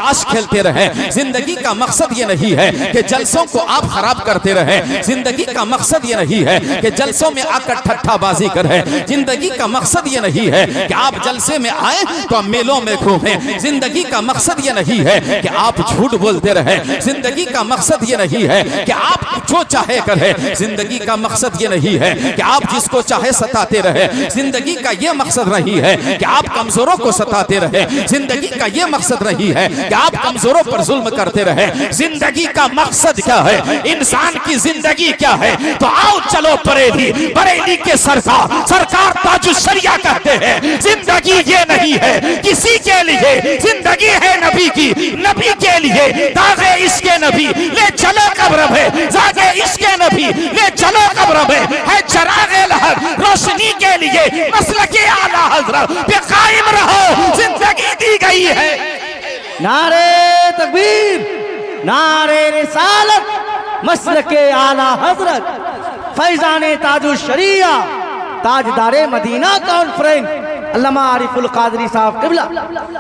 تاش کھیلتے رہیں. زندگی کا مقصد یہ نہیں ہے کہ جلسوں کو آپ خراب کرتے رہیں. زندگی کا مقصد یہ نہیں ہے کہ جلسوں میں آ کر ٹھٹھا بازی کریں. زندگی کا مقصد یہ نہیں ہے کہ آپ جلسے میں آئیں تو میلوں میں گھومیں. زندگی کا مقصد یہ نہیں ہے کہ آپ جھوٹ بولتے رہیں. زندگی کا مقصد یہ نہیں ہے کہ آپ جو چاہے کریں. زندگی کا مقصد یہ نہیں ہے کہ آپ جس کو چاہے ستاتے رہیں. زندگی کا یہ مقصد نہیں ہے کہ آپ کمزوروں کو ستاتے رہیں. زندگی کا یہ مقصد نہیں ہے کہ آپ کمزوروں پر ظلم کرتے رہیں. زندگی کا مقصد کیا ہے؟ انسان کی زندگی کیا ہے؟ تو آؤ چلو بریلی کے سرکار تاج الشریعہ کہتے ہیں زندگی یہ نہیں ہے کسی کے لیے، زندگی ہے نبی کی، نبی کے لیے. داغ عشق نبی لے چلو قبر میں، زاغ عشق نبی لے چلو قبر میں. ہے چراغ لہر روشنی کے لیے مسلک اعلیٰ حضرت پہ قائم رہو. زندگی دی گئی ہے. نعرہ تکبیر، نعرہ رسالت، مسلک اعلیٰ حضرت فیضان تاج الشریعہ تاجدار مدینہ کانفرنس علامہ عارف القادری صاحب قبلہ.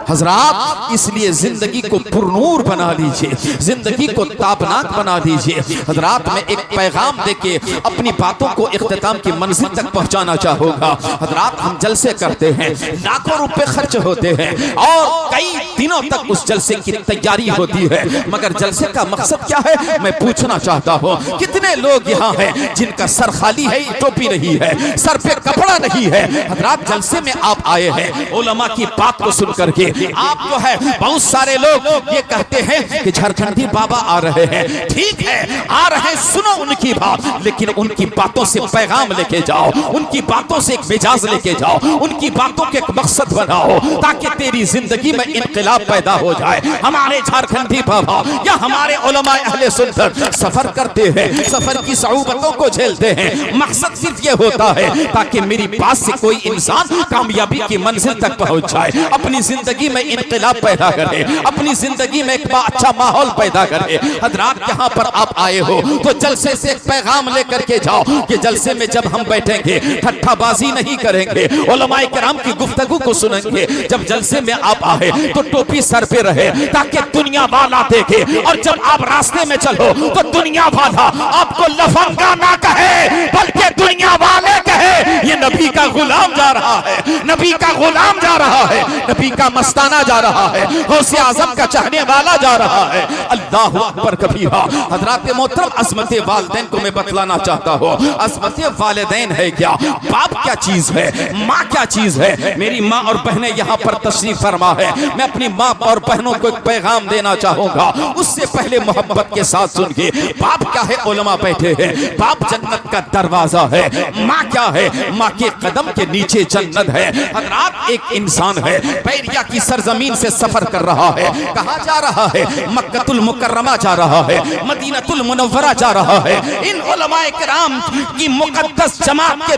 حضرات اس لیے زندگی کو پرنور بنا لیجئے، زندگی کو تابناک بنا دیجئے. حضرات میں ایک پیغام دے کے اپنی باتوں کو اختتام کی منزل تک پہنچانا چاہوں گا. حضرات ہم جلسے کرتے ہیں، لاکھوں روپے خرچ ہوتے ہیں اور کئی دنوں تک اس جلسے کی تیاری ہوتی ہے، مگر جلسے کا مقصد کیا ہے میں پوچھنا چاہتا ہوں. کتنے لوگ یہاں ہیں جن کا سر خالی ہے، ٹوپی نہیں ہے، سر پہ کپڑا نہیں ہے. حضرات جلسے میں آپ آئے ہیں علماء کی بات کو سن کر کے. آپ جو ہے بہت سارے لوگ یہ کہتے ہیں کہ جھارکھنڈی بابا آ رہے ہیں. ٹھیک ہے آ رہے ہیں، سنو ان کی بات، لیکن ان کی باتوں سے پیغام لے کے جاؤ، ان کی باتوں سے ایک مزاج لے کے جاؤ، ان کی باتوں کے ایک مقصد بناؤ تاکہ تیری زندگی میں انقلاب پیدا ہو جائے. ہمارے جھارکھنڈی بابا یا ہمارے علماء اہل سنت سفر کرتے ہیں، سفر کی صعوبتوں کو جھیلتے ہیں. مقصد صرف یہ ہوتا ہے تاکہ میری بات سے کوئی انسان کامیابی کی منزل تک پہنچ جائے، اپنی زندگی میں انقلاب پیدا کرے، اپنی زندگی میں ایک اچھا ماحول پیدا کرے. حضرات یہاں پر آپ آئے ہو تو جلسے سے ایک پیغام لے کر کے جاؤ کہ جلسے میں جب ہم بیٹھیں گے ٹھٹھا بازی نہیں کریں گے، علماء کرام کی گفتگو کو سنیں گے. جب جلسے میں آپ آئے تو ٹوپی سر پہ رہے تاکہ دنیا والا دیکھے، اور جب آپ راستے میں چلو تو دنیا والا آپ کو لفنگا نہ کہے بلکہ دنیا والے کہے یہ نبی کا غلام جا رہا ہے، نبی کا غلام جا رہا ہے، نبی کا مستانہ جا رہا ہے، غوث اعظم کا چاہنے والا جا رہا ہے. اللہ اکبر کبیرہ. حضرات محترم عظمت والدین کو میں بتلانا چاہتا ہوں. عظمت والدین ہے کیا؟ باپ کیا چیز ہے؟ ماں کیا چیز ہے؟ میری ماں اور بہنیں یہاں پر تشریف فرما ہے. میں اپنی ماں اور بہنوں کو ایک پیغام دینا چاہوں گا. اس سے پہلے محبت کے ساتھ سنیے. باپ کیا ہے؟ علماء بیٹھے ہیں. باپ جنت کا دروازہ ہے. ماں کیا ہے؟ ماں کے قدم کے نیچے جنت ہے. حضرات ایک انسان ہے پیریا کی سرزمین سے سفر کر رہا ہے. کہاں جا رہا ہے؟ مکہ المکرمہ جا رہا ہے، مدینہ المنورہ جا رہا ہے. ان علماء کرام کی مقدس جماعت کے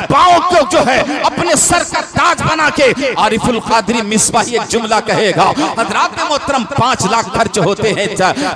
پاؤں کو جو ہے اپنے سر کا تاج بنا کے عارف القادری مصباحی ایک جملہ کہے گا. حضرات محترم 5 لاکھ خرچ ہوتے ہیں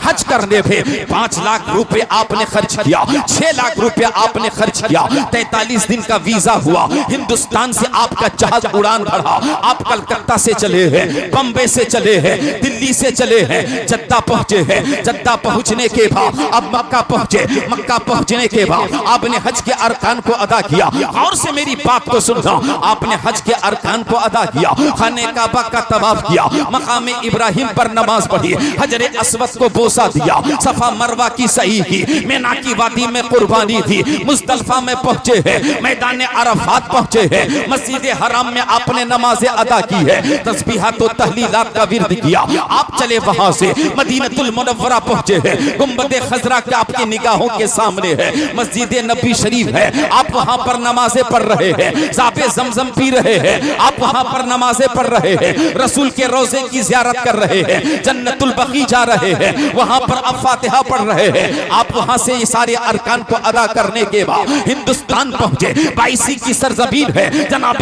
حج کرنے پہ. 5 لاکھ روپے آپ نے خرچ کیا، 6 لاکھ روپے آپ نے خرچ کیا. 43 دن کا ویزا ہوا، ہندوستان سے آپ کا جہاز اڑان بھرا. آپ کلکتہ سے چلے ہیں، بمبے سے چلے ہیں، دلی سے چلے ہیں، جدہ پہنچے ہیں. جدہ پہنچنے کے بعد اب مکہ پہنچے. مکہ پہنچنے کے بعد آپ نے حج کے ارکان کو ادا کیا. اور سے میری بات کو سننا، آپ نے حج کے ارکان کو ادا کیا، خانہ کعبہ کا طواف کیا، مقام ابراہیم پر نماز پڑھی، حجر اسود کو بوسہ دیا، صفا مروہ کی سعی کی، مینا کی وادی میں قربانی تھی، مزدلفہ میں پہنچے ہیں، میدان عرفات پہنچے ہیں، مسجد حرام میں آپ نے نماز ادا کی ہے، تسبیحات و تحلیلات کا ورد کیا. آپ چلے وہاں سے مدینہ المنورہ پہنچے ہیں. گنبد خضرا کے آپ کی نگاہوں کے سامنے ہے، مسجد نبی شریف ہے. آپ وہاں پر نمازیں پڑھ رہے ہیں، آب زمزم پی رہے ہیں. آپ وہاں پر نمازیں پڑھ رہے ہیں، رسول کے روضے کی زیارت کر رہے ہیں، جنت البقیع جا رہے ہیں، وہاں پر اب فاتحہ پڑھ رہے ہیں. آپ وہاں سے یہ سارے ارکان کو ادا کرنے کے بعد ہندوستان پہنچے. 22 کی سرزمین ہے، جناب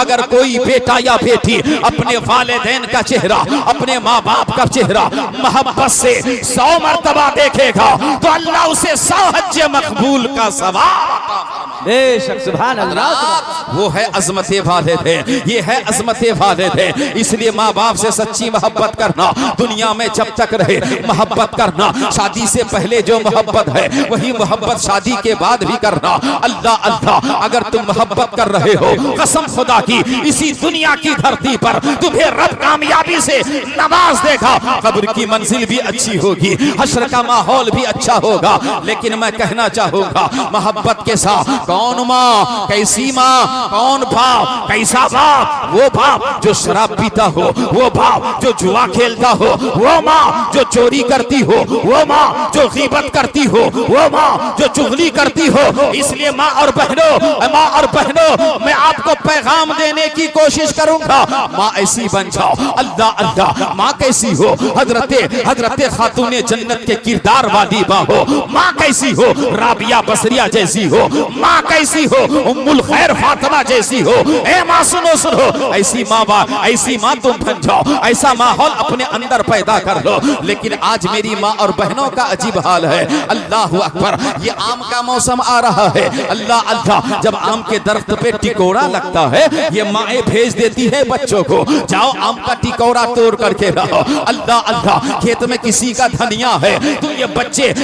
اگر کوئی بیٹا یا بیٹی اپنے والدین کا چہرہ، اپنے ماں باپ کا چہرہ محبت سے 100 مرتبہ دیکھے گا تو اللہ اسے 100 حج مقبول کا ثواب۔ بے شک سبحان اللہ، وہ ہے عظمت والد ہے، یہ ہے عظمت والد ہے۔ اس لیے ماں باپ سے سچی محبت کرنا، دنیا میں جب تک رہے محبت کرنا، شادی سے پہلے جو محبت ہے وہی محبت شادی کے بعد بھی کرنا۔ اللہ اللہ، اگر تم محبت کر رہے ہو قسم خدا کی اسی دنیا کی دھرتی پر تمہیں رب کامیابی سے نواز دے گا، قبر کی منزل بھی اچھی ہوگی، حشر کا ماحول بھی اچھا ہوگا۔ لیکن میں کہنا چاہوں گا محبت کے ساتھ کون ماں، کیسی ماں، کون باپ، کیسا باپ؟ وہ باپ جو شراب پیتا ہو، وہ باپ جو جوا کھیلتا ہو، وہ ماں جو چوری کرتی ہو، وہ ماں جو غیبت کرتی ہو، وہ ماں جو چغلی کرتی ہو۔ اس لیے ماں اور بہنوں میں آپ کو پیغام دینے کی کوشش کروں گا، ماں ایسی بن جاؤ۔ اللہ اللہ، ماں کیسی ہو؟ حضرت خاتون جنت کے کردار والی ماں ہو۔ ماں کیسی ہو؟ رابعہ بصریہ جیسی ہو۔ ماں کیسی ہو؟ ام الخیر فاطمہ جیسی ہو۔ اے ماں سنو سنو، ایسی ماں تم بن جاؤ، ایسا ماحول اپنے اندر پیدا کر لو۔ لیکن آج میری ماں اور بہنوں کا عجیب حال ہے، اللہ اکبر، یہ آم کا موسم آ رہا ہے، اللہ اللہ، جب آم کے درخت پہ ٹکوڑا لگتا ہے یہ مائیں بھیج دیتی ہے بچوں کو، جاؤ آم کا ٹکوڑا توڑ کر کے لاؤ۔ اللہ اللہ، کھیت میں کسی کا دھنیا ہے تو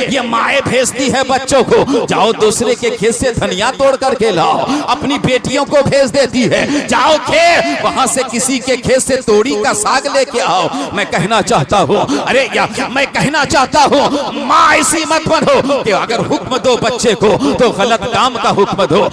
یہ مائیں بھیجتی ہے بچوں کو، جاؤ دوسرے کے کھیت سے دھنیا توڑ کر کے لاؤ۔ اپنی بیٹیوں کو بھیج دیتی ہے، جاؤ کھیت وہاں سے کسی کے کھیت سے توڑی کا ساگ لے کے آؤ۔ میں کہنا چاہتا ہوں ماں ایسی مت بنو کہ اگر حکم دو بچے کو تو غلط کام کا حکم دو،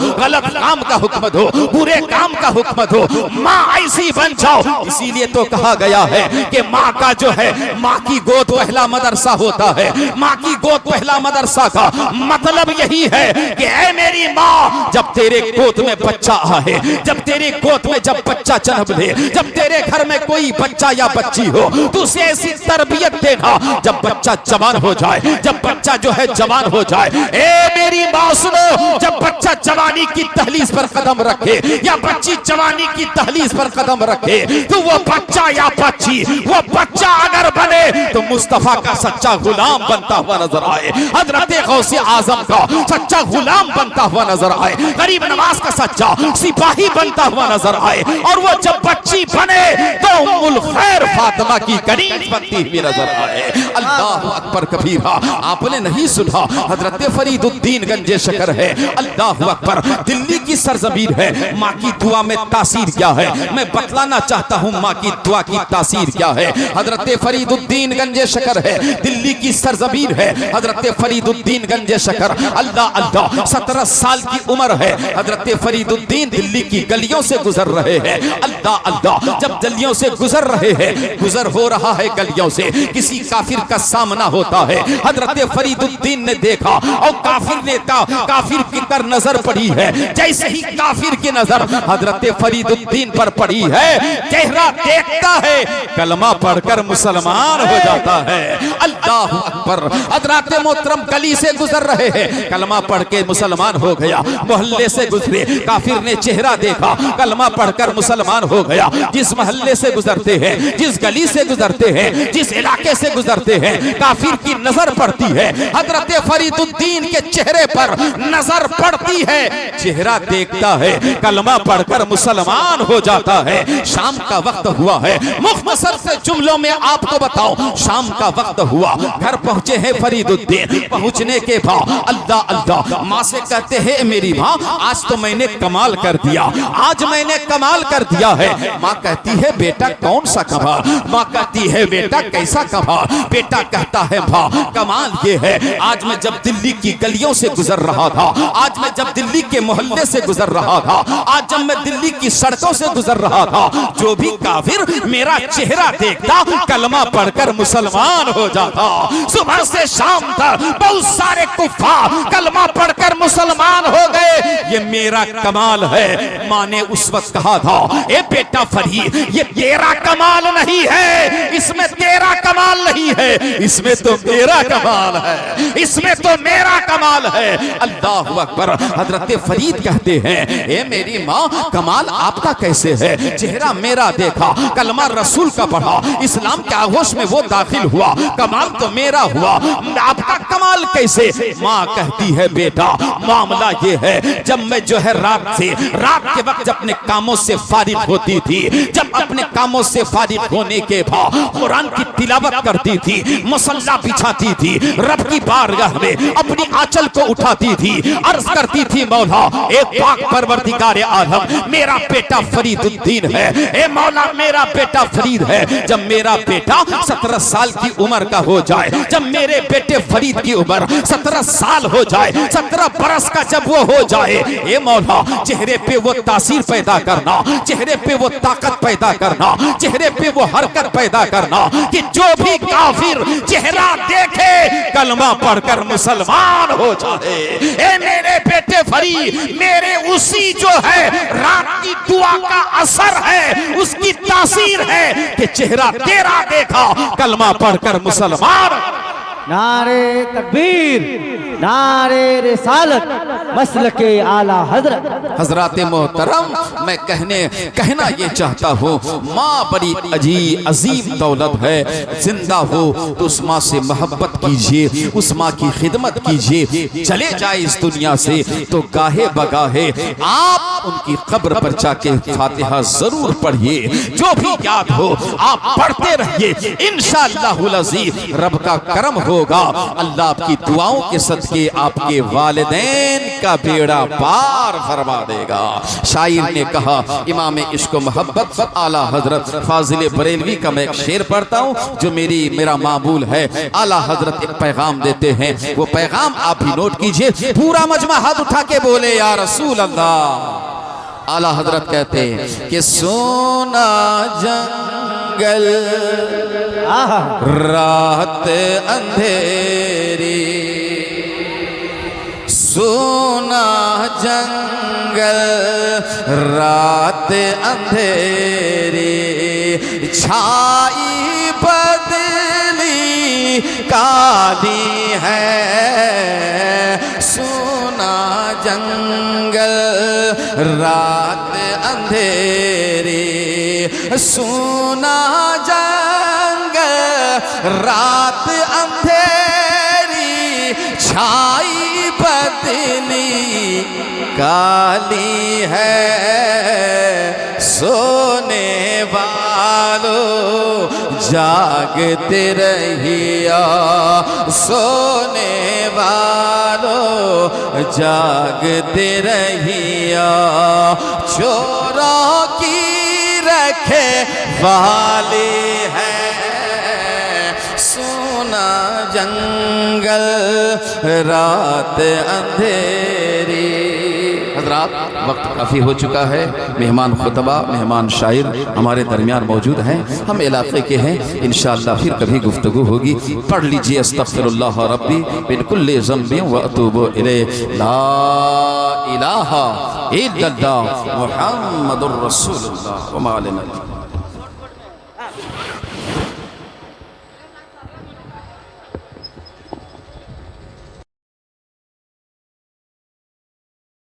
برے کام کا حکم دو۔ ماں ایسی بن جاؤ۔ اسی لیے تو کہا گیا ہے کہ ماں کا جو ہے، ماں کی گود پہلا مدرسہ ہوتا ہے۔ ماں کی گود پہلا مدرسہ کا مطلب یہی ہے کہ اے میری ماں، جب تیرے گود میں بچہ آئے، جب تیرے گود میں جب بچہ جنم لے، جب تیرے گھر میں کوئی بچہ یا بچی ہو تو اسے ایسی تربیت دینا جب بچہ جوان ہو جائے، جب بچہ جو ہے جوان ہو جائے، اے میری ماں سنو، جب بچہ جوانی کی دہلیز پر قدم رکھے یا بچی جوانی کی دہلیز پر قدم رکھے تو وہ بچہ یا بچی، وہ بچہ اگر بنے تو مصطفیٰ کا سچا غلام بنتا ہوا نظر آئے، حضرت غوث اعظم کا سچا غلام بنتا ہوا نظر آئے، غریب نواز کا سچا سپاہی بنتا ہوا نظر آئے، اور وہ جب بچی بنے تو ام الخیر فاطمہ کی کنیز بنتی ہوئی نظر آئے۔ اللہ اکبر کبیرہ، آپ نے نہیں سنا، حضرت فرید الدین گنج شکر ہے، اللہ اکبر، دلی کی سرزمین ہے، ماں کی دعا میں تاثیر کیا ہے، میں بتلانا چاہتا ہوں ماں کی دعا کی تاثیر کیا ہے۔ حضرت فرید الدین گنج شکر ہے، دلی کی سرزمین ہے، حضرت فرید الدین گنج شکر، اللہ اللہ، 17 سال کی عمر ہے، حضرت فرید الدین دلی کی گلیوں سے گزر رہے ہیں، اللہ اللہ، جب گلیوں سے گزر رہے ہیں، گزر ہو رہا ہے گلیوں سے، کسی کافر کا سامنا ہوتا ہے، حضرت فرید الدین نے دیکھا اور کافر کی پر نظر پڑی ہے، جیسے ہی کافر کی نظر حضرت فرید الدین پر پڑی ہے، چہرہ دیکھتا ہے، کلمہ پڑھ کر مسلمان ہو جاتا ہے۔ اللہ اکبر، حضرت محترم گلی سے گزر رہے ہیں، کلمہ پڑھ کے مسلمان ہو گیا، محلے سے گزرے، کافر نے چہرہ دیکھا، کلمہ پڑھ کر مسلمان ہو گیا۔ جس محلے سے گزرتے ہیں، جس گلی سے گزرتے ہیں، جس علاقے سے گزرتے ہیں، کافر کی نظر پڑتی ہے، حضرت فرید الدین کے چہرے پر نظر پڑتی ہے، چہرہ دیکھتا ہے، کلمہ پڑھ کر مسلمان ہو جاتا ہے۔ شام کا وقت ہوا ہے، مختصر سے جملوں میں آپ کو بتاؤں، شام کا وقت ہوا، گھر پہنچے ہیں فرید الدین، پہنچنے کے بعد اللہ اللہ، ماں سے کہتے ہیں میری ماں آج تو میں نے کمال کر دیا، آج میں نے کمال کر دیا ہے۔ ماں کہتی ہے بیٹا کون سا کمال؟ ماں کہتی ہے بیٹا کیسا کمال؟ بیٹا کہتا ہے ماں کمال یہ ہے، آج میں جب دلی کی گلیوں سے گزر رہا تھا، آج میں جب دلی کے محلے سے گزر رہا تھا، آج جب میں دلی کی سڑکوں سے گزر رہا تھا، جو بھی کافر میرا چہرہ دیکھتا کلمہ پڑھ کر مسلمان ہو جاتا۔ صبح سے شام تک بہت سارے کفار کلمہ پڑھ کر مسلمان ہو گئے، یہ میرا کمال ہے۔ ماں نے اس وقت کہا تھا اے بیٹا فرید یہ تیرا کمال نہیں ہے، اس میں تیرا کمال نہیں ہے، اس میں تو میرا کمال ہے، اس میں تو میرا کمال ہے۔ اللہ اکبر۔ حضرت فرید کہتے ہیں اے میری ماں کمال آپ کا کیسے ہے؟ چہرہ میرا دیکھا، کلمہ رسول کا پڑھا، اسلام کے آغوش میں وہ داخل ہوا، کمال تو میرا ہوا، آپ کا کمال کیسے؟ ماں کہتی ہے بیٹا معاملہ یہ ہے جب میں جو ہے رات کے وقت جب اپنے کاموں سے فارغ ہوتی تھی، جب اپنے کاموں سے فارغ ہونے کے بعد قرآن کی تلاوت کرتی تھی، مصلی بچھاتی تھی، رب کی بارگاہ میں اپنی آنچل کو اٹھاتی تھی، عرض کرتی تھی مولا اے پاک پروردگار عالم میرا بیٹا فرید الدین ہے، اے مولا میرا بیٹا فرید ہے۔ جب میرا بیٹا 17 سال کی عمر کا ہو جائے، جب میرے بیٹے فرید کی عمر 17 سال ہو جائے، 17 برس کا جب وہ ہو جائے، اے مولا چہرے پہ وہ تاثیر پیدا کرنا، چہرے پہ وہ طاقت پیدا کرنا، چہرے پہ وہ حرکت پیدا کرنا کہ جو بھی کافر چہرہ دیکھے کلمہ پڑھ کر مسلمان ہو جائے۔ اے میرے بیٹے فرید میرے اسی جو ہے رات کی دعا کا اثر ہے، اس کی تاثیر ہے کہ چہرہ تیرا دیکھا کلمہ پڑھ کر مسلمان۔ نعرے تکبیر، نعرے رسالت، مسلک اعلیٰ حضرت۔ حضرات محترم میں کہنا یہ چاہتا ہوں ماں بڑی عظیم دولت ہے، زندہ ہو تو اس ماں سے محبت کیجئے، اس ماں کی خدمت کیجئے، چلے جائے اس دنیا سے تو گاہے بگاہے آپ ان کی قبر پر جا کے فاتحہ ضرور پڑھیے، جو بھی یاد ہو آپ پڑھتے رہیے، انشاءاللہ العزیز رب کا کرم ہوگا، اللہ آپ کی دعاؤں کے صدقے آپ کے والدین کا بیڑا پار فرما دے گا۔ شاعر نے کہا امام عشق و محبت اعلیٰ حضرت فاضل بریلوی کا میں ایک شعر پڑھتا ہوں جو میرا معمول ہے۔ اعلیٰ حضرت ایک پیغام دیتے ہیں، وہ پیغام آپ بھی نوٹ کیجئے، پورا مجمع ہاتھ اٹھا کے بولے یا رسول اللہ۔ اعلیٰ حضرت کہتے ہیں کہ سونا جنگل رات اندھیری، سونا جنگل رات اندھیری، چھائی بدلی کالی ہے، سونا جنگل رات اندھیری، سونا جنگل رات اندھیری، چھائی بدلی کالی ہے، سونے والو جاگتے رہیا، سونے والو جاگتے رہیا، چوروں کی رکھے والی ہے، سونا جنگل رات اندھیری۔ حضرات وقت کافی ہو چکا ہے، مہمان خطبہ مہمان شاعر ہمارے درمیان موجود ہیں، ہم علاقے کے ہیں، انشاءاللہ پھر کبھی گفتگو ہوگی۔ پڑھ لیجئے استغفر اللہ ربی من کل ذنب واتوب الیہ، لا الہ الا اللہ محمد الرسول اللہ وما علینا۔